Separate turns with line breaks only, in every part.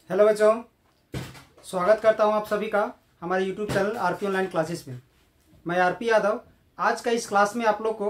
Hello बच्चों, स्वागत करता हूं आप सभी का हमारे YouTube channel RP online classes में। मैं आरपी यादव। आज का इस क्लास में आप लोग को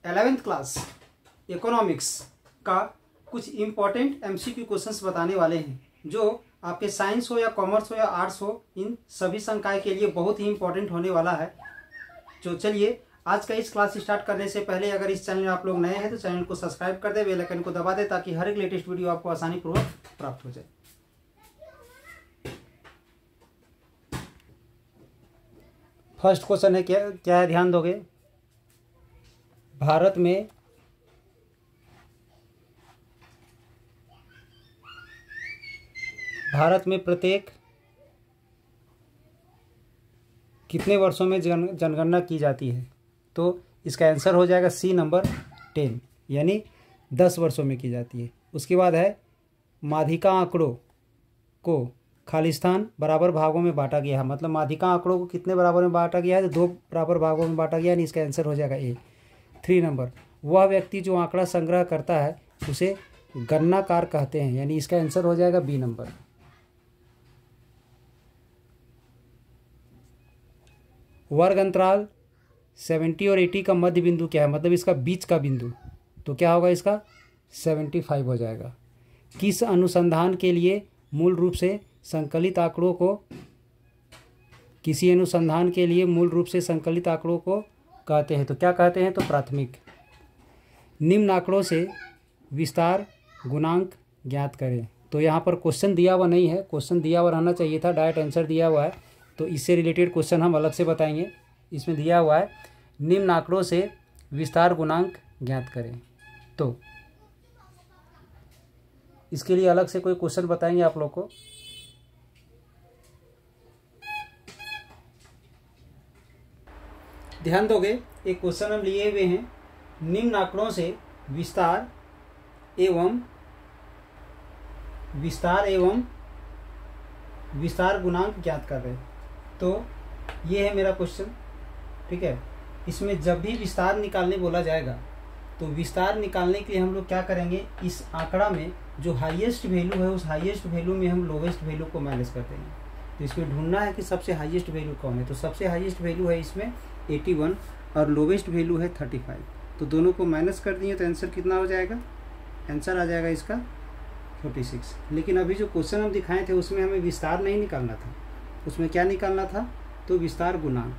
11th क्लास इकोनॉमिक्स का कुछ इम्पोर्टेंट MCQ क्वेश्चंस बताने वाले हैं, जो आपके साइंस हो या कॉमर्स हो या आर्ट्स हो, इन सभी संकाय के लिए बहुत ही इंपॉर्टेंट होने वाला है। तो चलिए आज का इस क्लास स्टार्ट करने से पहले अगर इस चैनल में आप लोग नए हैं तो चैनल को सब्सक्राइब कर दे, बेल आइकन को दबा दे ताकि हर एक लेटेस्ट वीडियो आपको आसानी पूर्वक प्राप्त हो जाए। फर्स्ट क्वेश्चन है, क्या है, ध्यान दोगे। भारत में प्रत्येक कितने वर्षों में जनगणना की जाती है? तो इसका आंसर हो जाएगा सी नंबर 10, यानी 10 वर्षों में की जाती है। उसके बाद है माध्यिका आंकड़ों को खालिस्तान बराबर भागों में बांटा गया है। मतलब माध्यिका आंकड़ों को कितने बराबर में बांटा गया है? तो 2 बराबर भागों में बांटा गया है। इसका आंसर हो जाएगा ए। 3 नंबर, वह व्यक्ति जो आंकड़ा संग्रह करता है उसे गणनाकार कहते हैं, यानी इसका आंसर हो जाएगा बी नंबर। वर्ग अंतराल 70 और 80 का मध्य बिंदु क्या है? मतलब इसका बीच का बिंदु, तो क्या होगा? इसका 75 हो जाएगा। किस अनुसंधान के लिए मूल रूप से संकलित आंकड़ों को किसी अनुसंधान के लिए मूल रूप से संकलित आंकड़ों को कहते हैं? तो क्या कहते हैं? तो प्राथमिक। निम्न आंकड़ों से विस्तार गुणांक ज्ञात करें। तो यहाँ पर क्वेश्चन दिया हुआ नहीं है, क्वेश्चन दिया हुआ रहना चाहिए था, डायरेक्ट आंसर दिया हुआ है, तो इससे रिलेटेड क्वेश्चन हम अलग से बताएंगे। इसमें दिया हुआ है निम्न आंकड़ों से विस्तार गुणांक ज्ञात करें, तो इसके लिए अलग से कोई क्वेश्चन बताएंगे आप लोग को। ध्यान दोगे, एक क्वेश्चन हम लिए हुए हैं, निम्न आंकड़ों से विस्तार एवं विस्तार गुणांक ज्ञात कर रहे। तो ये है मेरा क्वेश्चन, ठीक है। इसमें जब भी विस्तार निकालने बोला जाएगा तो विस्तार निकालने के लिए हम लोग क्या करेंगे, इस आंकड़ा में जो हाईएस्ट वैल्यू है उस हाईएस्ट वैल्यू में हम लोवेस्ट वैल्यू को माइनस कर देंगे। तो इसमें ढूंढना है कि सबसे हाईएस्ट वैल्यू कौन है। तो सबसे हाईएस्ट वैल्यू है इसमें 81 और लोवेस्ट वैल्यू है 35। तो दोनों को माइनस कर दिए तो आंसर कितना हो जाएगा? आंसर आ जाएगा इसका 46। लेकिन अभी जो क्वेश्चन हम दिखाए थे उसमें हमें विस्तार नहीं निकालना था, उसमें क्या निकालना था? तो विस्तार गुणांक।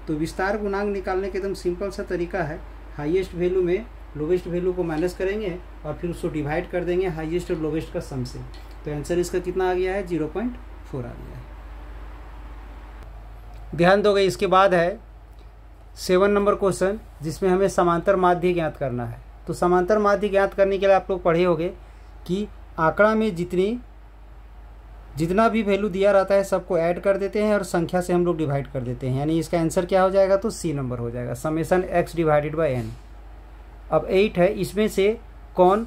तो विस्तार गुणांक निकालने का एकदम सिंपल सा तरीका है, हाईएस्ट वैल्यू में लोवेस्ट वैल्यू को माइनस करेंगे और फिर उसको डिवाइड कर देंगे हाईएस्ट और लोवेस्ट का सम से। तो आंसर इसका कितना आ गया है? 0.4 आ गया है। ध्यान दोगे, इसके बाद है 7 नंबर क्वेश्चन, जिसमें हमें समांतर माध्य ज्ञात करना है। तो समांतर माध्य ज्ञात करने के लिए आप लोग पढ़े होंगे कि आंकड़ा में जितना भी वैल्यू दिया रहता है सबको ऐड कर देते हैं और संख्या से हम लोग डिवाइड कर देते हैं, यानी इसका आंसर क्या हो जाएगा? तो सी नंबर हो जाएगा, summation x divided by n। अब 8 है, इसमें से कौन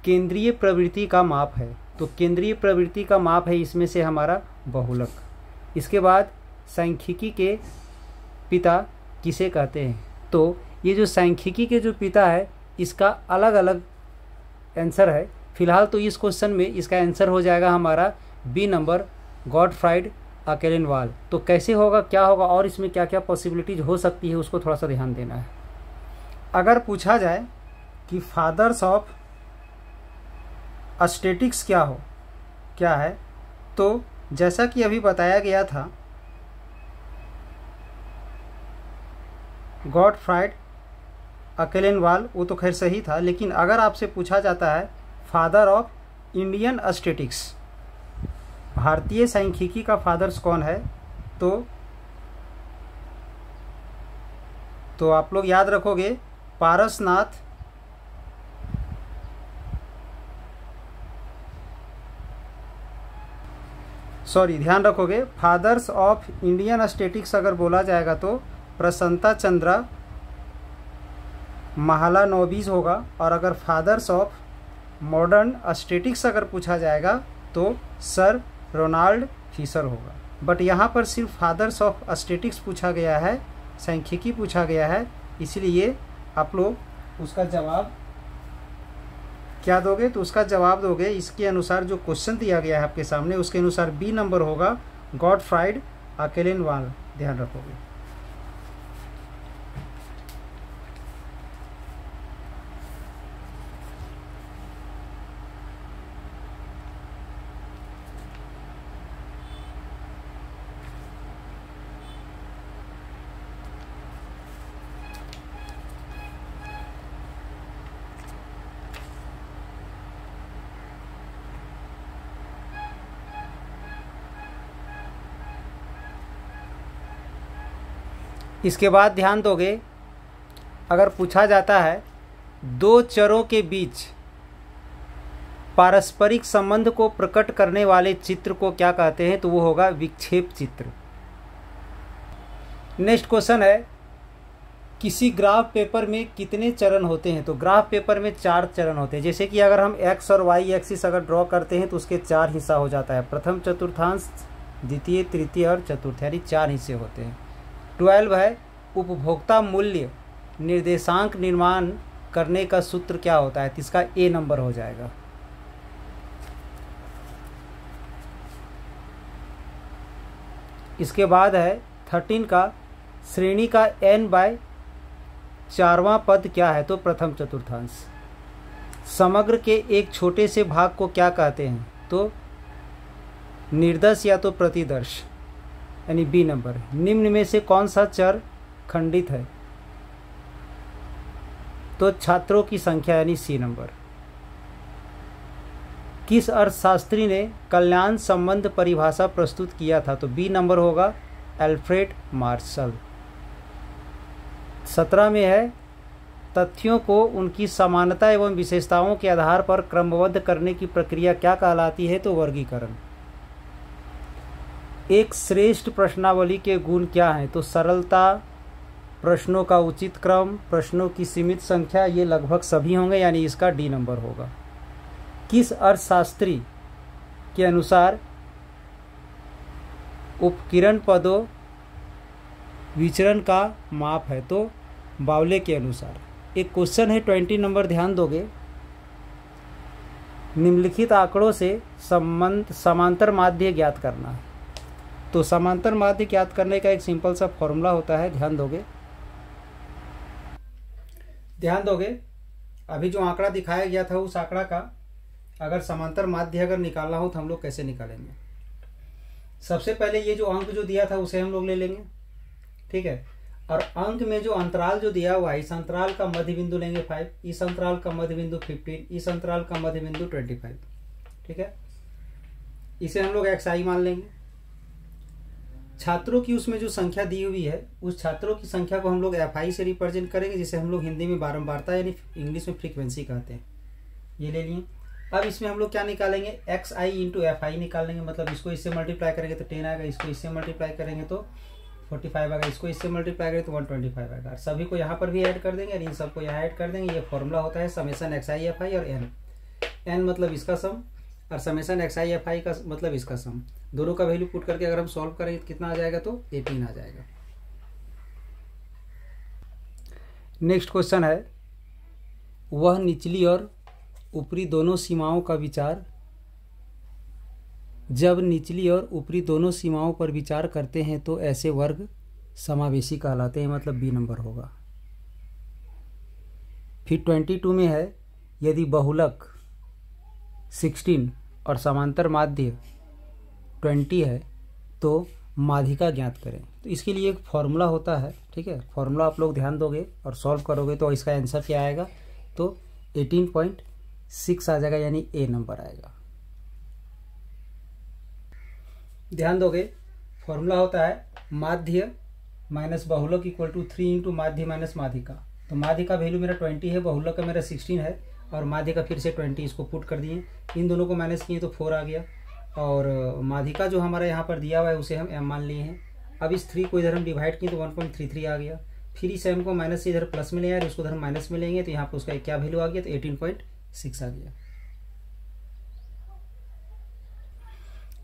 केंद्रीय प्रवृत्ति का माप है? तो केंद्रीय प्रवृत्ति का माप है इसमें से हमारा बहुलक। इसके बाद सांख्यिकी के पिता किसे कहते हैं? तो ये जो सांख्यिकी के जो पिता है इसका अलग अलग आंसर है। फिलहाल तो इस क्वेश्चन में इसका आंसर हो जाएगा हमारा बी नंबर, गॉटफ्राइड अकेलेनवाल। तो कैसे होगा, क्या होगा और इसमें क्या क्या पॉसिबिलिटीज हो सकती है उसको थोड़ा सा ध्यान देना है। अगर पूछा जाए कि फादर्स ऑफ स्टैटिस्टिक्स क्या है, तो जैसा कि अभी बताया गया था गॉटफ्राइड अकेलेनवाल, वो तो खैर सही था। लेकिन अगर आपसे पूछा जाता है फादर ऑफ इंडियन स्टैटिस्टिक्स, भारतीय सांख्यिकी का फादर्स कौन है, तो आप लोग याद रखोगे पारसनाथ ध्यान रखोगे फादर्स ऑफ इंडियन स्टैटिस्टिक्स अगर बोला जाएगा तो प्रसन्नता चंद्रा महालानोबिस होगा। और अगर फादर्स ऑफ मॉडर्न स्टैटिस्टिक्स अगर पूछा जाएगा तो सर रोनाल्ड फिशर होगा। बट यहाँ पर सिर्फ फादर्स ऑफ स्टैटिस्टिक्स पूछा गया है, सांख्यिकी पूछा गया है, इसलिए आप लोग उसका जवाब क्या दोगे? तो उसका जवाब दोगे इसके अनुसार जो क्वेश्चन दिया गया है आपके सामने उसके अनुसार बी नंबर होगा, गॉटफ्राइड आकेलेनवाल, ध्यान रखोगे। इसके बाद ध्यान दोगे, अगर पूछा जाता है दो चरों के बीच पारस्परिक संबंध को प्रकट करने वाले चित्र को क्या कहते हैं, तो वो होगा विक्षेप चित्र। नेक्स्ट क्वेश्चन है, किसी ग्राफ पेपर में कितने चरण होते हैं? तो ग्राफ पेपर में 4 चरण होते हैं। जैसे कि अगर हम एक्स और वाई एक्सिस अगर ड्रॉ करते हैं तो उसके 4 हिस्सा हो जाता है, प्रथम चतुर्थांश, द्वितीय, तृतीय और चतुर्थ, यानी 4 हिस्से होते हैं। 12 है, उपभोक्ता मूल्य निर्देशांक निर्माण करने का सूत्र क्या होता है? तो इसका ए नंबर हो जाएगा। इसके बाद है 13 का, श्रेणी का n/4वां पद क्या है? तो प्रथम चतुर्थांश। समग्र के एक छोटे से भाग को क्या कहते हैं? तो निर्दश या तो प्रतिदर्श, यानी बी नंबर। निम्न में से कौन सा चर खंडित है? तो छात्रों की संख्या, यानी सी नंबर। किस अर्थशास्त्री ने कल्याण संबंध परिभाषा प्रस्तुत किया था? तो बी नंबर होगा, एल्फ्रेड मार्शल। 17 में है, तथ्यों को उनकी समानता एवं विशेषताओं के आधार पर क्रमबद्ध करने की प्रक्रिया क्या कहलाती है? तो वर्गीकरण। एक श्रेष्ठ प्रश्नावली के गुण क्या हैं? तो सरलता, प्रश्नों का उचित क्रम, प्रश्नों की सीमित संख्या, ये लगभग सभी होंगे, यानी इसका डी नंबर होगा। किस अर्थशास्त्री के अनुसार उपकिरण पदों विचरण का माप है? तो बावले के अनुसार। एक क्वेश्चन है 20 नंबर, ध्यान दोगे, निम्नलिखित आंकड़ों से संबंध समांतर माध्य ज्ञात करना है। तो समांतर माध्य ज्ञात करने का एक सिंपल सा फॉर्मूला होता है, ध्यान दोगे। अभी जो आंकड़ा दिखाया गया था उस आंकड़ा का अगर समांतर माध्य अगर निकालना हो तो हम लोग कैसे निकालेंगे? सबसे पहले ये जो अंक जो दिया था उसे हम लोग ले लेंगे, ठीक है। और अंक में जो अंतराल जो दिया हुआ है, इस अंतराल का मध्य बिंदु लेंगे 5, इस अंतराल का मध्य बिंदु 15, इस अंतराल का मध्य बिंदु 25, ठीक है। इसे हम लोग xi मान लेंगे। छात्रों की उसमें जो संख्या दी हुई है उस छात्रों की संख्या को हम लोग fi से रिप्रेजेंट करेंगे, जिसे हम लोग हिंदी में बारंबारता यानी इंग्लिश में फ्रीक्वेंसी कहते हैं। ये ले लिए। अब इसमें हम लोग क्या निकालेंगे? xi इंटू fi निकालेंगे, मतलब इसको इससे मल्टीप्लाई करेंगे तो 10 आएगा, इसको इससे मल्टीप्लाई करेंगे तो 45 आएगा, इसको इससे मल्टीप्लाई करेंगे तो 125 आएगा। सभी को यहाँ पर भी ऐड कर देंगे और इन सबको यहाँ ऐड कर देंगे। ये फॉर्मूला होता है समेशन xi fi और n मतलब इसका सम और समेशन xi fi का मतलब इसका सम। दोनों का वैल्यू पुट करके अगर हम सॉल्व करेंगे तो कितना आ जाएगा? तो 18 आ जाएगा। नेक्स्ट क्वेश्चन है, वह निचली और ऊपरी दोनों सीमाओं का विचार, जब निचली और ऊपरी दोनों सीमाओं पर विचार करते हैं तो ऐसे वर्ग समावेशी कहलाते हैं, मतलब बी नंबर होगा। फिर 22 में है, यदि बहुलक 16 और समांतर माध्य 20 है तो माध्यिका ज्ञात करें। तो इसके लिए एक फॉर्मूला होता है, ठीक है। फॉर्मूला आप लोग ध्यान दोगे और सॉल्व करोगे तो इसका आंसर क्या आएगा? तो 18.6 आ जाएगा, यानी ए नंबर आएगा। ध्यान दोगे, फॉर्मूला होता है माध्य माइनस बहुलक इक्वल टू 3 इंटू माध्य माइनस माध्यिका। तो माध्य का वैल्यू मेरा 20 है, बहुलक का मेरा 16 है और माध्य का फिर से 20, इसको पुट कर दिए, इन दोनों को माइनस किए तो 4 आ गया। और माध्यिका जो हमारा यहाँ पर दिया हुआ है उसे हम m मान लिए हैं। अब इस 3 को इधर हम डिवाइड किए तो 1.33 आ गया। फिर इस m को माइनस से इधर प्लस में ले आए, इसको इधर माइनस में लेंगे तो यहाँ पर उसका क्या वैल्यू आ गया? तो 18.6 आ गया,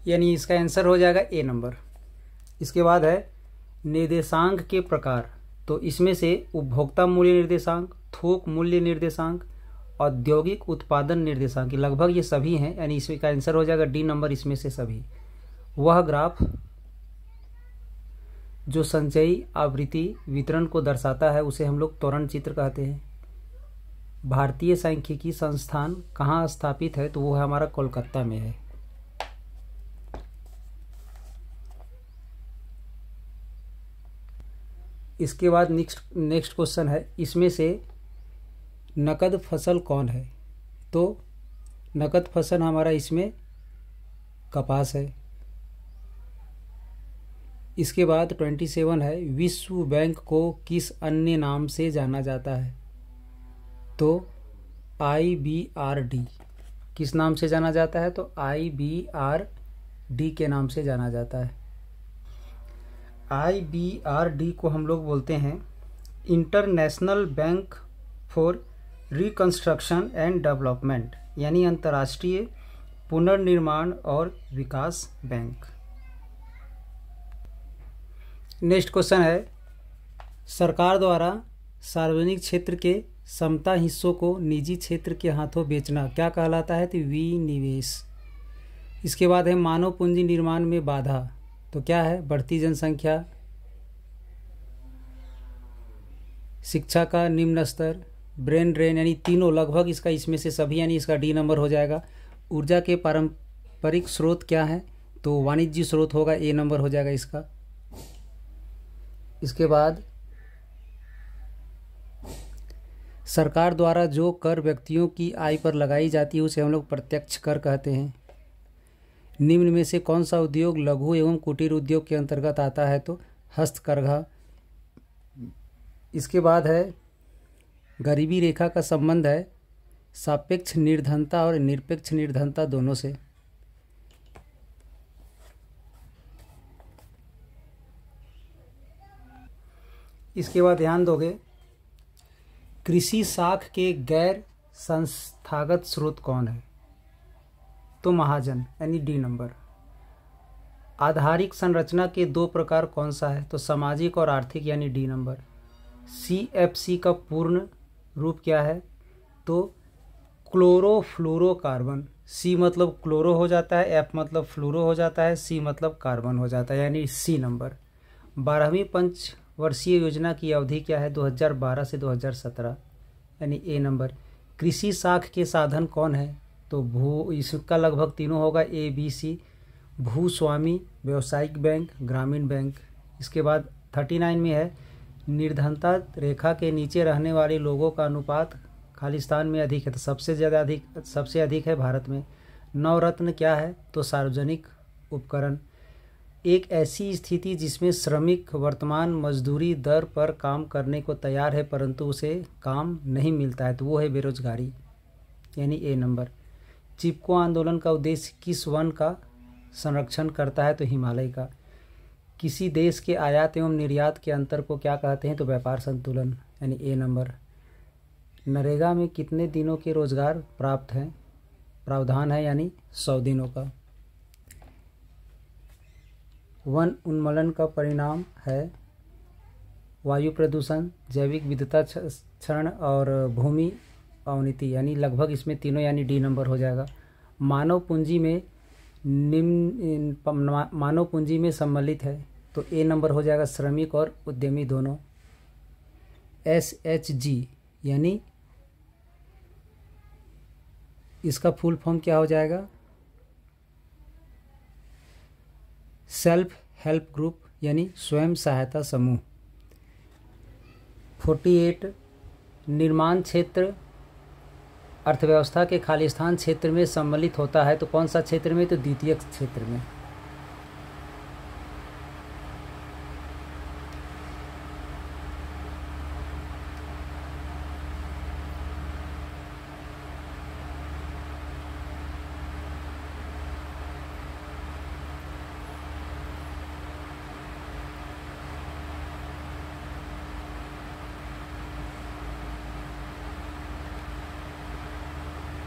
यानी इसका आंसर हो जाएगा ए नंबर। इसके बाद है निर्देशांक के प्रकार। तो इसमें से उपभोक्ता मूल्य निर्देशांक, थोक मूल्य निर्देशांक, औद्योगिक उत्पादन निर्देशांक, लगभग ये सभी हैं, यानी इसका आंसर हो जाएगा डी नंबर, इसमें से सभी। वह ग्राफ जो संचयी आवृत्ति वितरण को दर्शाता है उसे हम लोग त्वरण चित्र कहते हैं। भारतीय सांख्यिकी संस्थान कहाँ स्थापित है, तो वो है हमारा कोलकाता में है। इसके बाद नेक्स्ट क्वेश्चन है, इसमें से नकद फसल कौन है, तो नकद फसल हमारा इसमें कपास है। इसके बाद 27 है, विश्व बैंक को किस अन्य नाम से जाना जाता है, तो IBRD। किस नाम से जाना जाता है, तो IBRD के नाम से जाना जाता है। IBRD को हम लोग बोलते हैं international bank for reconstruction and development, यानी अंतर्राष्ट्रीय पुनर्निर्माण और विकास बैंक। नेक्स्ट क्वेश्चन है, सरकार द्वारा सार्वजनिक क्षेत्र के समता हिस्सों को निजी क्षेत्र के हाथों बेचना क्या कहलाता है, तो विनिवेश। इसके बाद है मानव पूंजी निर्माण में बाधा, तो क्या है, बढ़ती जनसंख्या, शिक्षा का निम्न स्तर, ब्रेन ड्रेन, यानी तीनों लगभग इसका इसमें से सभी, यानी इसका डी नंबर हो जाएगा। ऊर्जा के पारंपरिक स्रोत क्या है, तो वाणिज्य स्रोत होगा, ए नंबर हो जाएगा इसका। इसके बाद सरकार द्वारा जो कर व्यक्तियों की आय पर लगाई जाती है उसे हम लोग प्रत्यक्ष कर कहते हैं। निम्न में से कौन सा उद्योग लघु एवं कुटीर उद्योग के अंतर्गत आता है, तो हस्तकरघा। इसके बाद है गरीबी रेखा का संबंध है सापेक्ष निर्धनता और निरपेक्ष निर्धनता दोनों से। इसके बाद ध्यान दोगे, कृषि साख के गैर संस्थागत स्रोत कौन है, तो महाजन, यानी डी नंबर। आधारिक संरचना के दो प्रकार कौन सा है, तो सामाजिक और आर्थिक, यानी डी नंबर। CFC का पूर्ण रूप क्या है, तो क्लोरोफ्लोरोकार्बन। C मतलब क्लोरो हो जाता है, F मतलब फ्लोरो हो जाता है, C मतलब कार्बन हो जाता है, यानी C नंबर। 12वीं पंचवर्षीय योजना की अवधि क्या है, 2012 से 2017, यानी ए नंबर। कृषि साख के साधन कौन है, तो इसका लगभग तीनों होगा, ABC, भूस्वामी, व्यावसायिक बैंक, ग्रामीण बैंक। इसके बाद 39 में है, निर्धनता रेखा के नीचे रहने वाले लोगों का अनुपात खालिस्तान में अधिक है, तो सबसे अधिक है भारत में। नवरत्न क्या है, तो सार्वजनिक उपकरण। एक ऐसी स्थिति जिसमें श्रमिक वर्तमान मजदूरी दर पर काम करने को तैयार है परंतु उसे काम नहीं मिलता है, तो वो है बेरोजगारी, यानी ए नंबर। चिपको आंदोलन का उद्देश्य किस वन का संरक्षण करता है, तो हिमालय का। किसी देश के आयात एवं निर्यात के अंतर को क्या कहते हैं, तो व्यापार संतुलन, यानी ए नंबर। नरेगा में कितने दिनों के रोजगार प्राप्त हैं, प्रावधान है, यानी 100 दिनों का। वन उन्मूलन का परिणाम है वायु प्रदूषण, जैविक विविधता क्षरण और भूमि अवनति, यानी लगभग इसमें तीनों, यानी डी नंबर हो जाएगा। मानव पूंजी में सम्मिलित है, तो ए नंबर हो जाएगा, श्रमिक और उद्यमी दोनों। SHG यानी इसका फुल फॉर्म क्या हो जाएगा, सेल्फ हेल्प ग्रुप, यानी स्वयं सहायता समूह। 48 निर्माण क्षेत्र अर्थव्यवस्था के खालिस्तान क्षेत्र में सम्मिलित होता है, तो कौन सा क्षेत्र में, तो द्वितीयक क्षेत्र में।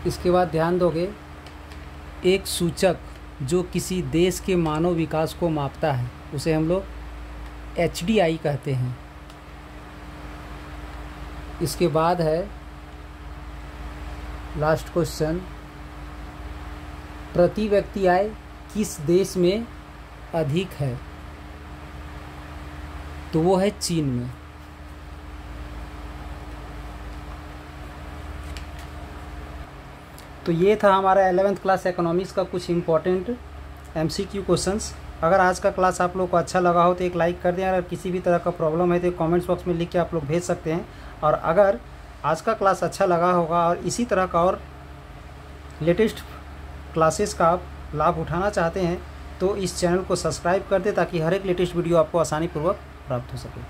इसके बाद ध्यान दोगे, एक सूचक जो किसी देश के मानव विकास को मापता है उसे हम लोग HDI कहते हैं। इसके बाद है लास्ट क्वेश्चन, प्रति व्यक्ति आय किस देश में अधिक है? तो वो है चीन में। तो ये था हमारा 11th क्लास इकोनॉमिक्स का कुछ इम्पोर्टेंट MCQ क्वेश्चंस। अगर आज का क्लास आप लोग को अच्छा लगा हो तो एक लाइक कर दें। अगर किसी भी तरह का प्रॉब्लम है तो कमेंट्स बॉक्स में लिख के आप लोग भेज सकते हैं। और अगर आज का क्लास अच्छा लगा होगा और इसी तरह का और लेटेस्ट क्लासेस का आप लाभ उठाना चाहते हैं तो इस चैनल को सब्सक्राइब कर दें ताकि हर एक लेटेस्ट वीडियो आपको आसानी पूर्वक प्राप्त हो सके।